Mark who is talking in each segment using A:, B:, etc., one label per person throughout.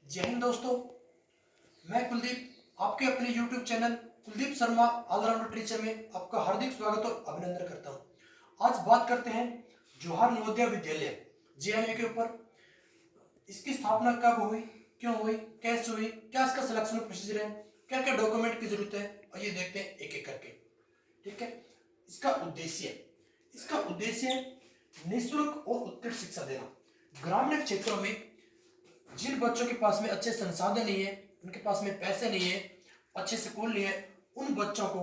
A: जय हिंद दोस्तों। मैं कुलदीप आपके अपने YouTube channel Kuldeep Sharma allrounder teacher में आपका हार्दिक स्वागत और अभिनंदन करता हूं। आज बात करते हैं जवाहर नवोदय विद्यालय JNV के ऊपर। इसकी स्थापना कब हुई, क्यों हुई, कैसे हुई, क्या इसका सिलेक्शन प्रोसीजर है, क्या क्या डॉक्यूमेंट की जरूरत है, और ये देखते हैं एक एक करके। ठीक है। इसका उद्देश्य है निःशुल्क और उत्कृष्ट शिक्षा देना। ग्रामीण क्षेत्रों में जिन बच्चों के पास में अच्छे संसाधन नहीं है, उनके पास में पैसे नहीं है, अच्छे स्कूल नहीं है, उन बच्चों को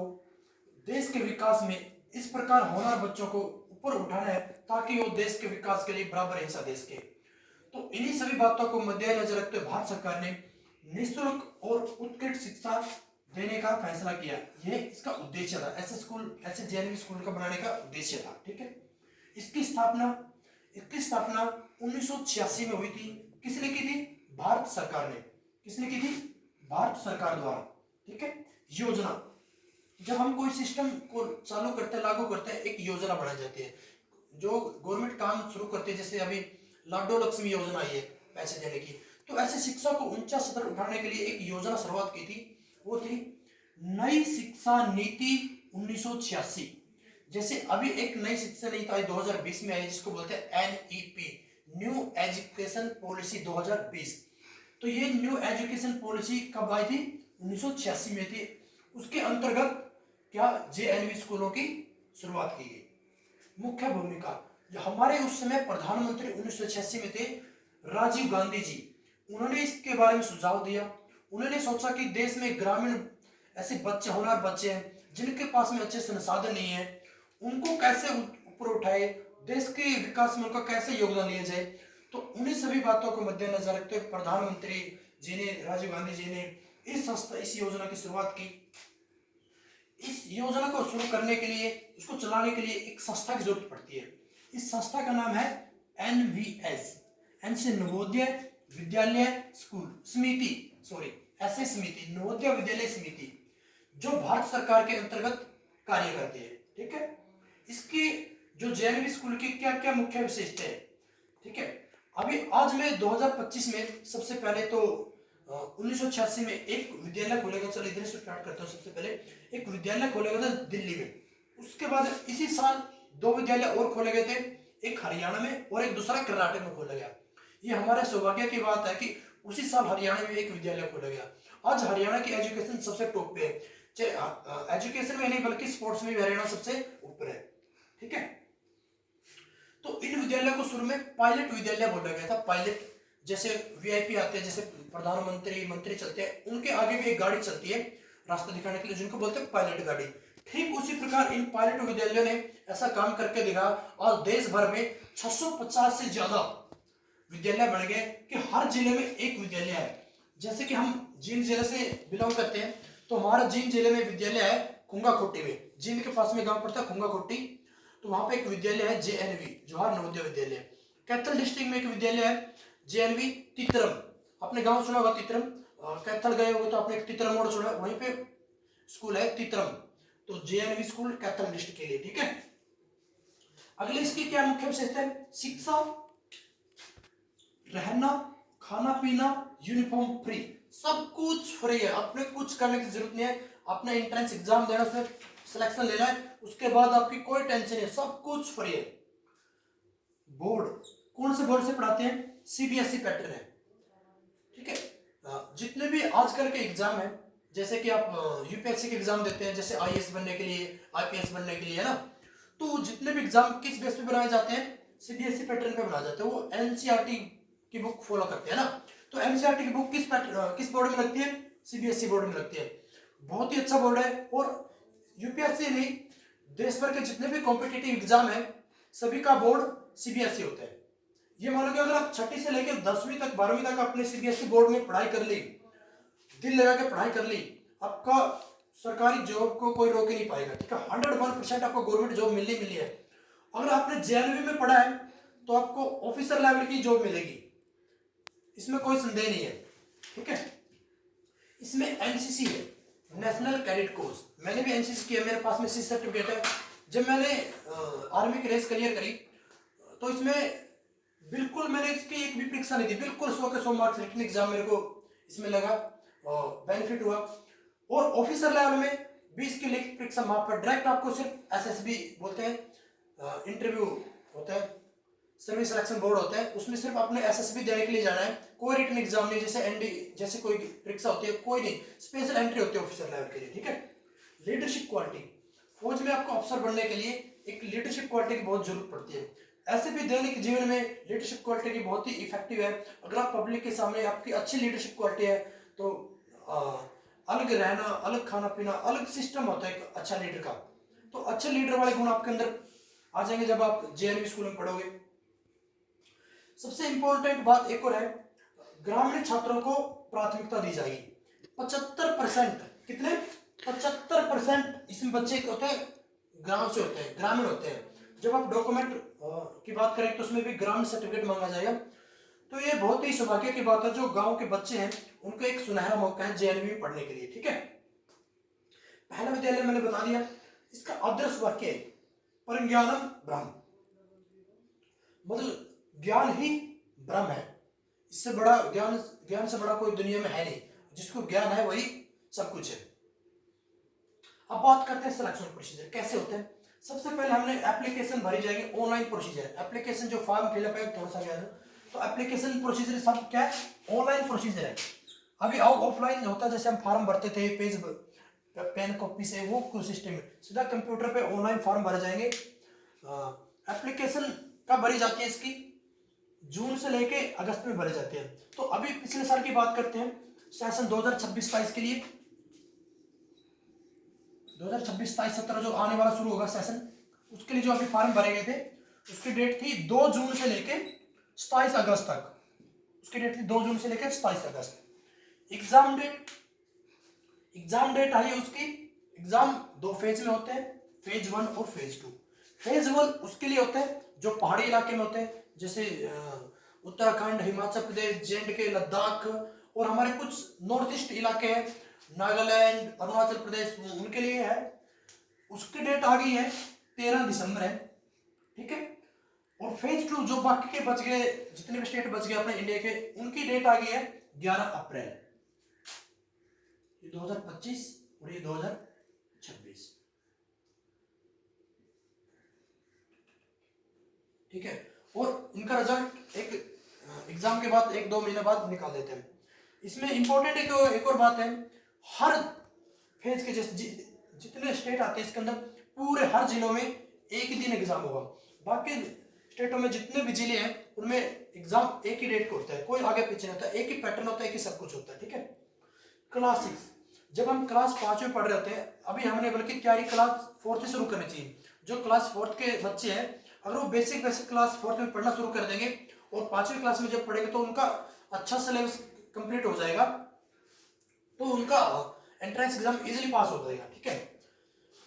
A: देश के विकास में इस प्रकार होनहार बच्चों को ऊपर उठाना है ताकि वो देश के विकास के लिए बराबर हिस्सा दे सके। तो इन्हीं सभी बातों को मद्देनजर रखते हुए भारत सरकार ने निःशुल्क और उत्कृष्ट शिक्षा देने का फैसला किया। यह इसका उद्देश्य था, ऐसे JNV स्कूल का बनाने का उद्देश्य था। ठीक है। इसकी स्थापना 1986 में हुई थी। किसने की थी? भारत सरकार ने। किसने की थी? भारत सरकार द्वारा। ठीक है। योजना, जब हम कोई सिस्टम को चालू करते हैं, लागू करते हैं, एक योजना बनाई जाती है। जो गवर्नमेंट काम शुरू करती है, जैसे अभी लाडो लक्ष्मी योजना आई है पैसे देने की, तो ऐसे शिक्षा को ऊंचा स्तर उठाने के लिए एक योजना शुरुआत की थी। वो थी नई शिक्षा नीति 1986। जैसे अभी एक नई शिक्षा नीति आई 2020 में आई, जिसको बोलते हैं NEP, न्यू एजुकेशन पॉलिसी 2020। तो ये न्यू एजुकेशन पॉलिसी कब आई थी? 1986 में थी। उसके अंतर्गत क्या JNV स्कूलों की शुरुआत की गई। मुख्य भूमिका, जो हमारे उस समय प्रधानमंत्री 1986 में थे राजीव गांधी जी, उन्होंने इसके बारे में सुझाव दिया। उन्होंने सोचा कि देश में ग्रामीण ऐसे बच्चे, होनहार बच्चे हैं जिनके पास में अच्छे संसाधन नहीं है, उनको कैसे ऊपर उठाए, देश के विकास में उनका कैसे योगदान लिया जाए। तो उन्हीं सभी बातों को मद्देनजर रखते हुए प्रधानमंत्री जी ने, राजीव गांधी जी ने इस योजना की शुरुआत की। इस योजना को शुरू करने के लिए, उसको चलाने के लिए एक संस्था की जरूरत पड़ती है। इस संस्था का नाम है NVS, एन से नवोदय विद्यालय स्कूल समिति, ऐसे समिति, नवोदय विद्यालय समिति, जो भारत सरकार के अंतर्गत कार्य करती है। ठीक है। इसकी जो JNV स्कूल की क्या क्या मुख्य विशेषता है। ठीक है। अभी आज में 2025 में सबसे पहले तो 1986 में एक विद्यालय खोलेगा। चलो इधर से स्टार्ट करता हूँ। सबसे पहले एक विद्यालय खोलेगा था दिल्ली में। उसके बाद इसी साल 2 विद्यालय और खोले गए थे, एक हरियाणा में और एक दूसरा कर्नाटक में खोला गया। ये हमारे सौभाग्य की बात है कि उसी साल हरियाणा में एक विद्यालय खोला गया। आज हरियाणा की एजुकेशन सबसे टॉप पे है, चाहे एजुकेशन में नहीं बल्कि स्पोर्ट्स में भी हरियाणा सबसे ऊपर है। ठीक है। तो इन विद्यालयों को शुरू में पायलट विद्यालय बोला गया था। पायलट, जैसे VIP आते हैं, जैसे प्रधानमंत्री, मंत्री चलते हैं, उनके आगे भी एक गाड़ी चलती है रास्ता दिखाने के लिए, जिनको बोलते हैं पायलट गाड़ी। ठीक उसी प्रकार इन पायलट विद्यालयों ने ऐसा काम करके दिखा और देश भर में 650 से ज्यादा विद्यालय बन गए कि हर जिले में एक विद्यालय है। जैसे कि हम जींद जिले से बिलोंग करते हैं, तो हमारा जींद जिले में विद्यालय है खुंगा खोटी में। जींद के पास में गांव पड़ता है खुंगा खोटी, तो वहां पे एक विद्यालय है JNV, जवाहर नवोदय विद्यालय। कैथल डिस्ट्रिक्ट में एक विद्यालय है JNV तितरम। अपने गांव सुना होगा तितरम, कैथल गए होगे तो आपने तितरम मोड़ सुना, वहीं पे स्कूल है तितरम। तो JNV स्कूल कैथल डिस्ट्रिक्ट के लिए। ठीक है। अगले इसकी क्या मुख्य विशेषता है? शिक्षा, रहना, खाना पीना, यूनिफॉर्म फ्री, सब कुछ फ्री है। अपने कुछ करने की जरूरत नहीं है। अपने एंट्रेंस एग्जाम देना, उसमें सिलेक्शन लेना है, उसके बाद आपकी कोई टेंशन नहीं है, सब कुछ फ्री है। बोर्ड, कौन से बोर्ड से पढ़ाते हैं? CBSE पैटर्न है। ठीक है। जितने भी आजकल के एग्जाम है, जैसे कि आप UPSC के एग्जाम देते हैं, जैसे IAS बनने के लिए, IPS बनने के लिए, है ना, तो जितने भी एग्जाम किस बेस पे बनाए जाते हैं? CBSE पैटर्न पे बनाए जाते हैं। वो NCERT की बुक फॉलो करते हैं ना। तो NCERT की बुक किस बोर्ड में लगती है? CBSE बोर्ड में लगती है। बहुत ही अच्छा बोर्ड है। और UPSC नहीं, देश भर के जितने भी कॉम्पिटिटिव एग्जाम है, सभी का बोर्ड CBSE होता है। ये मान लो कि अगर आप 6ठी से लेकर 10वीं तक, 12वीं तक अपने CBSE बोर्ड में पढ़ाई कर ली, दिल लगा के पढ़ाई कर ली, आपका सरकारी जॉब को कोई रोक ही नहीं पाएगा। ठीक है। 101% आपको गवर्नमेंट जॉब मिली है। अगर आपने JNV में पढ़ा है तो आपको ऑफिसर लेवल की जॉब मिलेगी, इसमें कोई संदेह नहीं है। ठीक है। इसमें NCC है, नेशनल कैडेट कोर्स। मैंने भी NCC किया, मेरे पास में C सर्टिफिकेट है। जब मैंने आर्मी की रेस क्लियर करी, तो इसमें बिल्कुल मैंने इसकी एक भी परीक्षा नहीं दी, बिल्कुल 100 के 100 मार्क्स रिटन एग्जाम मेरे को इसमें लगा और बेनिफिट हुआ। और ऑफिसर लेवल में भी इसकी लिखित परीक्षा वहां पर डायरेक्ट आपको सिर्फ एसएसबी बोलते हैं, इंटरव्यू होता है, सर्विस सिलेक्शन बोर्ड होता है, उसमें सिर्फ अपने एसएसबी देने के लिए जाना है, कोई रिटन एग्जाम नहीं, जैसे एनडी जैसे कोई परीक्षा होती है कोई नहीं, स्पेशल एंट्री होती है ऑफिसर लेवल के लिए, ठीक है। लीडरशिप क्वालिटी, फौज में आपको अफसर बनने के लिए एक लीडरशिप क्वालिटी की बहुत जरूरत पड़ती है। ऐसे भी दैनिक जीवन में लीडरशिप क्वालिटी की बहुत ही इफेक्टिव है। अगर आप पब्लिक के सामने आपकी अच्छी लीडरशिप क्वालिटी है तो अलग रहना, अलग खाना पीना, अलग सिस्टम होता है एक अच्छा लीडर का। तो अच्छे लीडर वाले गुण आपके अंदर आ जाएंगे जब आप जेएनवी स्कूल में पढ़ोगे। सबसे इंपॉर्टेंट बात एक और है, ग्रामीण छात्रों को प्राथमिकता दी जाएगी। 75%, कितने 75% इसमें बच्चे होते हैं गांव से होते हैं, ग्रामीण होते हैं। जब आप डॉक्यूमेंट की बात करें तो उसमें भी ग्रामीण सर्टिफिकेट मांगा जाएगा। तो ये बहुत ही सौभाग्य की बात है, जो गांव के बच्चे हैं उनको एक सुनहरा मौका है जेएनवी में पढ़ने के लिए, ठीक है। पहला विद्यालय मैंने बता दिया, इसका आदर्श वाक्य है परिज्ञानम ब्रह्म, मतलब ज्ञान ही ब्रह्म है। इससे बड़ा ज्ञान से बड़ा कोई दुनिया में है नहीं, जिसको ज्ञान है वही सब कुछ है। अब बात करते हैं सिलेक्शन प्रोसीजर कैसे होते हैं। सबसे पहले हमने एप्लीकेशन भरी जाएगी, ऑनलाइन प्रोसीजर, एप्लीकेशन जो फॉर्म फिलअप है थोड़ा सा ज्ञान, तो एप्लीकेशन प्रोसीजर सब क्या है, ऑनलाइन प्रोसीजर है। अभी ऑफलाइन होता है, जैसे हम फॉर्म भरते थे पेज पेन कॉपी से, वो कोई सिस्टम है, सीधा कंप्यूटर पे ऑनलाइन फॉर्म भरे जाएंगे। एप्लीकेशन कब भरी जाती है इसकी, जून से लेके अगस्त में भरे जाते हैं। तो अभी पिछले साल की बात करते हैं, सेशन 2026-27 के लिए, 2026-27-17 जो आने वाला शुरू होगा सेशन, उसके लिए जो अभी फॉर्म भरे गए थे उसकी डेट थी 2 जून से लेके 27 अगस्त तक। उसकी डेट थी 2 जून से लेकर 27 अगस्त। एग्जाम डेट आई है उसकी। एग्जाम 2 फेज में होते हैं, फेज 1 और फेज 2। फेज 1 उसके लिए होते हैं जो पहाड़ी इलाके में होते हैं, जैसे उत्तराखंड, हिमाचल प्रदेश, जे&के, लद्दाख, और हमारे कुछ नॉर्थ ईस्ट इलाके हैं, नागालैंड, अरुणाचल प्रदेश, उनके लिए है। उसकी डेट आ गई है 13 दिसंबर है, ठीक है। और फेज 2 जो बाकी के बच गए, जितने भी स्टेट बच गए अपने इंडिया के, उनकी डेट आ गई है 11 अप्रैल। ये 2025 और ये 2026, ठीक है। और इनका रिजल्ट एक एग्जाम के बाद 1-2 महीने बाद निकाल देते हैं। इसमें इंपॉर्टेंट एक और बात है, हर फेज के जैसे जितने स्टेट आते हैं इसके अंदर पूरे हर जिलों में एक ही दिन एग्जाम होगा। बाकी स्टेटों में जितने भी जिले हैं उनमें एग्जाम एक ही डेट को होता है, कोई आगे पीछे नहीं होता, एक ही पैटर्न होता है, एक ही सब कुछ होता है, ठीक है। क्लास 6, जब हम क्लास 5 में पढ़ रहे होते हैं, अभी हमने बल्कि तैयारी क्लास 4 से शुरू करनी चाहिए। जो क्लास 4 के बच्चे हैं अगर वो बेसिक क्लास 4 में पढ़ना शुरू कर देंगे और 5वीं क्लास में जब पढ़ेंगे तो उनका अच्छा सिलेबस कंप्लीट हो जाएगा, तो उनका एंट्रेंस एग्जाम इजीली पास हो जाएगा, ठीक है।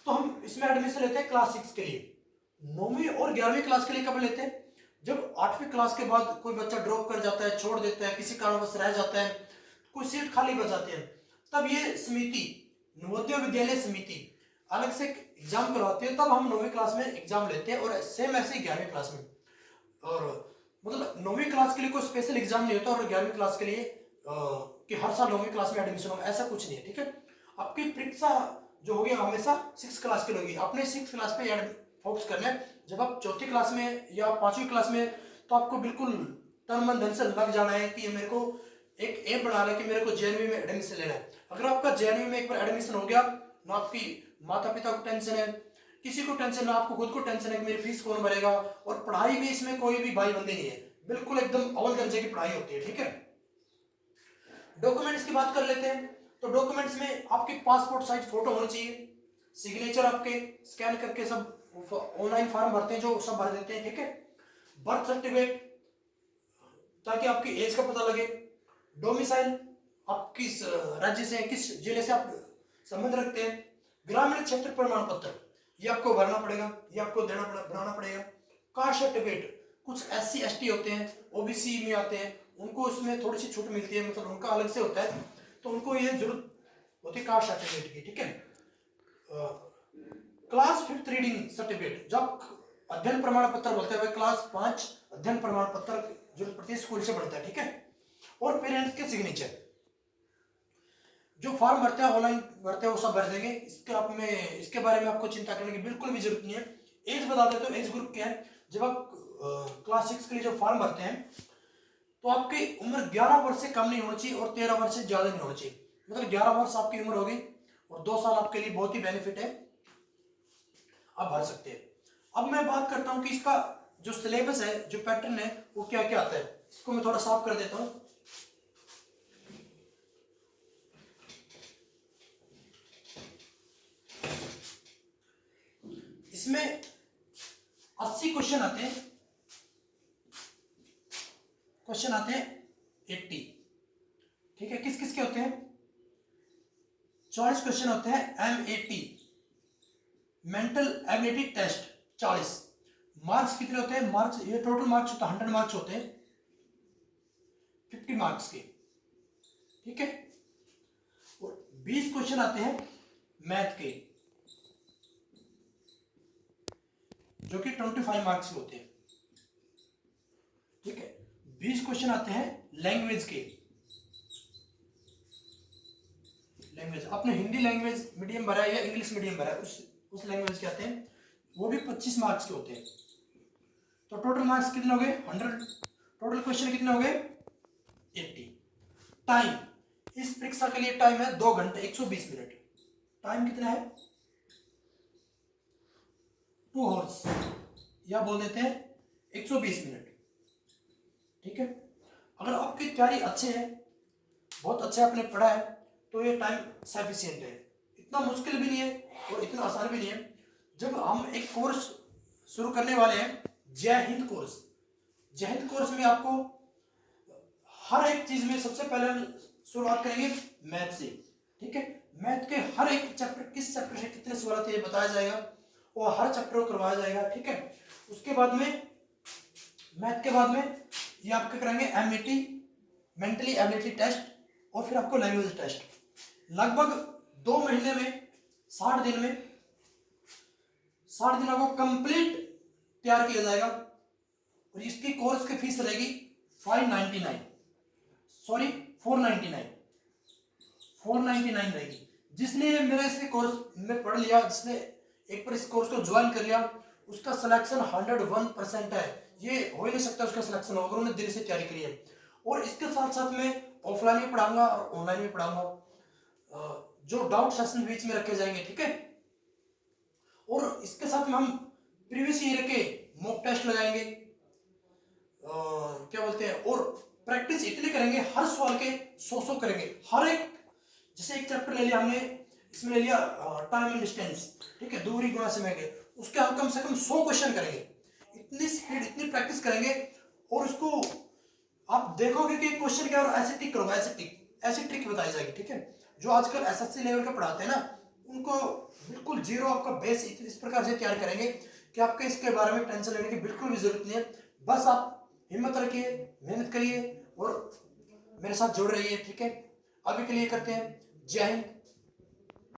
A: तो हम इसमें एडमिशन लेते हैं क्लास 6 के लिए। 9वीं और 11वीं क्लास के लिए कब लेते हैं, जब 8वीं क्लास के बाद कोई बच्चा ड्रॉप कर जाता है, छोड़ देता है, किसी कारणवश रह जाता है, कोई सीट खाली बच जाती है, तब ये समिति, नवोदय विद्यालय समिति अलग से एग्जाम करवाती है। तब हम 9वीं क्लास में एग्जाम लेते हैं, और सेम ऐसे ही 11वीं क्लास में। और मतलब 9वीं क्लास के लिए कोई स्पेशल एग्जाम नहीं होता, और 11वीं क्लास के लिए कि हर साल 9वीं क्लास में एडमिशन होगा, ऐसा कुछ नहीं है, ठीक है। आपकी परीक्षा जो होगी हमेशा 6 क्लास के लिए होगी। अपने 6 क्लास पे फोकस करना है। जब आप 4थी क्लास में या 5वीं क्लास में, तो आपको बिल्कुल तन मन धन से लग जाना है कि मेरे को एक एम बनाना है कि मेरे को जेएनवी में एडमिशन लेना है। अगर आपका जेएनवी में एक बार एडमिशन हो गया, ना आपकी माता पिता को टेंशन है, किसी को टेंशन ना, आपको खुद को टेंशन है कि मेरी फीस कौन भरेगा, और पढ़ाई भी इसमें कोई भी भाई बंदी नहीं है, बिल्कुल एकदम अव्वल दर्जे की पढ़ाई होती है, ठीक है। डॉक्यूमेंट्स की बात कर लेते हैं। तो डॉक्यूमेंट्स में आपकी पासपोर्ट साइज फोटो होनी चाहिए, सिग्नेचर आपके स्कैन करके सब ऑनलाइन फॉर्म भरते हैं जो सब भर देते हैं, ठीक है। बर्थ सर्टिफिकेट ताकि आपकी एज का पता लगे। डोमिसाइल, आप किस राज्य से, किस जिले से आप संबंध रखते हैं। ग्रामीण क्षेत्र प्रमाण पत्र, ये आपको भरना पड़ेगा, ये आपको बनाना पड़ेगा। कास्ट सर्टिफिकेट, कुछ SC ST होते हैं, OBC में आते हैं, उनको इसमें थोड़ी सी छूट मिलती है, मतलब उनका अलग से होता है, तो उनको ये जरूरत होती है कास्ट सर्टिफिकेट की, ठीक है। क्लास 5th रीडिंग सर्टिफिकेट, जब अध्ययन प्रमाण पत्र बोलते हैं, क्लास 5 अध्ययन प्रमाण पत्र जरूरत पड़ती है, स्कूल से बनता है, ठीक है। और पेरेंट्स के सिग्नेचर, जो फॉर्म भरते हैं ऑनलाइन भरते हैं वो सब भर देंगे, इसके बारे में आपको चिंता करने की बिल्कुल भी जरूरत नहीं है। एज बता देते हो, एज ग्रुप क्या है। जब आप क्लास 6 के लिए जो फॉर्म भरते हैं तो आपकी उम्र 11 वर्ष से कम नहीं होनी चाहिए और 13 वर्ष से ज्यादा नहीं होनी चाहिए। मतलब 11 वर्ष आपकी उम्र होगी और 2 साल आपके लिए बहुत ही बेनिफिट है, आप भर सकते हैं। अब मैं बात करता हूं कि इसका जो सिलेबस है, जो पैटर्न है, वो क्या क्या आता है। इसको मैं थोड़ा साफ कर देता हूं। इसमें 80 क्वेश्चन आते हैं, 80, ठीक है। किस किस के होते हैं? 40 क्वेश्चन होते हैं MAT, mental ability test, 40। Marks कितने होते हैं? मार्क्स, ये टोटल मार्क्स होता है 100 मार्क्स होते हैं, 50 मार्क्स के, ठीक है। और 20 क्वेश्चन आते हैं मैथ के, जो कि 25 मार्क्स के होते हैं, ठीक है। 20 क्वेश्चन आते हैं लैंग्वेज के। लैंग्वेज आपने हिंदी लैंग्वेज मीडियम भरा है या इंग्लिश मीडियम भरा है, उस लैंग्वेज के आते हैं, वो भी 25 मार्क्स के होते हैं। तो टोटल मार्क्स कितने हो गए? 100। टोटल क्वेश्चन कितने हो गए? 80। टाइम, इस परीक्षा के लिए टाइम है 2 घंटे 120 मिनट। टाइम कितना है? 2 हॉर्स, या बोल देते हैं 120 मिनट, ठीक है। अगर आपकी तैयारी अच्छी है, बहुत अच्छा आपने पढ़ा है, तो ये टाइम सफिशिएंट है। इतना मुश्किल भी नहीं है और इतना आसान भी नहीं है। जब हम एक कोर्स शुरू करने वाले हैं, जय हिंद कोर्स, जय हिंद कोर्स में आपको हर एक चीज में सबसे पहले हम शुरुआत करेंगे मैथ से, ठीक है। मैथ के हर एक चैप्टर, किस चैप्टर से कितने सवाल आते हैं बताया जाएगा और हर चैप्टर को करवाया जाएगा, ठीक है। उसके बाद में मैथ के बाद में ये आपके कराएंगे MAT, मेंटली एबिलिटी टेस्ट, और फिर आपको लैंग्वेज टेस्ट। लगभग 2 महीने में, 60 दिन में, 60 दिनों को कंप्लीट तैयार किया जाएगा। और इसकी कोर्स की फीस रहेगी 599, सॉरी 499 रहेगी। जिसने मेरा इसके कोर्स में पढ़ लिया, जिसने एक बार इस कोर्स को ज्वाइन कर लिया, उसका सिलेक्शन 101% है। ये हो ही नहीं सकता उसका सिलेक्शन होगा, उन्होंने दिल से तैयारी करी है। और इसके साथ साथ मैं ऑफलाइन भी पढ़ाऊंगा और ऑनलाइन भी पढ़ाऊंगा, जो डाउट सेशन बीच में रखे जाएंगे, ठीक है। और इसके साथ में हम प्रीवियस ईयर के मॉक टेस्ट लगाएंगे, क्या बोलते हैं, और प्रैक्टिस इतनी करेंगे, हर सवाल के 100 करेंगे। हर एक, जैसे एक चैप्टर ले लिया हमने, इसमें ले लिया टाइम एंड डिस्टेंस, ठीक है, दूरी गुणा समय के, उसके हम कम से कम 100 क्वेश्चन करेंगे। इतनी स्पीड, इतनी प्रैक्टिस करेंगे, और उसको आप देखोगे कि क्वेश्चन क्या, और ऐसे टिक करोगे, ऐसी ट्रिक बताई जाएगी, ठीक है। जो आजकल SSC लेवल का पढ़ाते हैं ना, उनको बिल्कुल जीरो आपका बेस इस प्रकार से तैयार करेंगे कि आपको इसके बारे में टेंशन लेने की बिल्कुल भी जरूरत नहीं है। बस आप हिम्मत रखिए, मेहनत करिए और मेरे साथ जुड़ रहिए, ठीक है। अभी के लिए करते हैं। जय हिंद।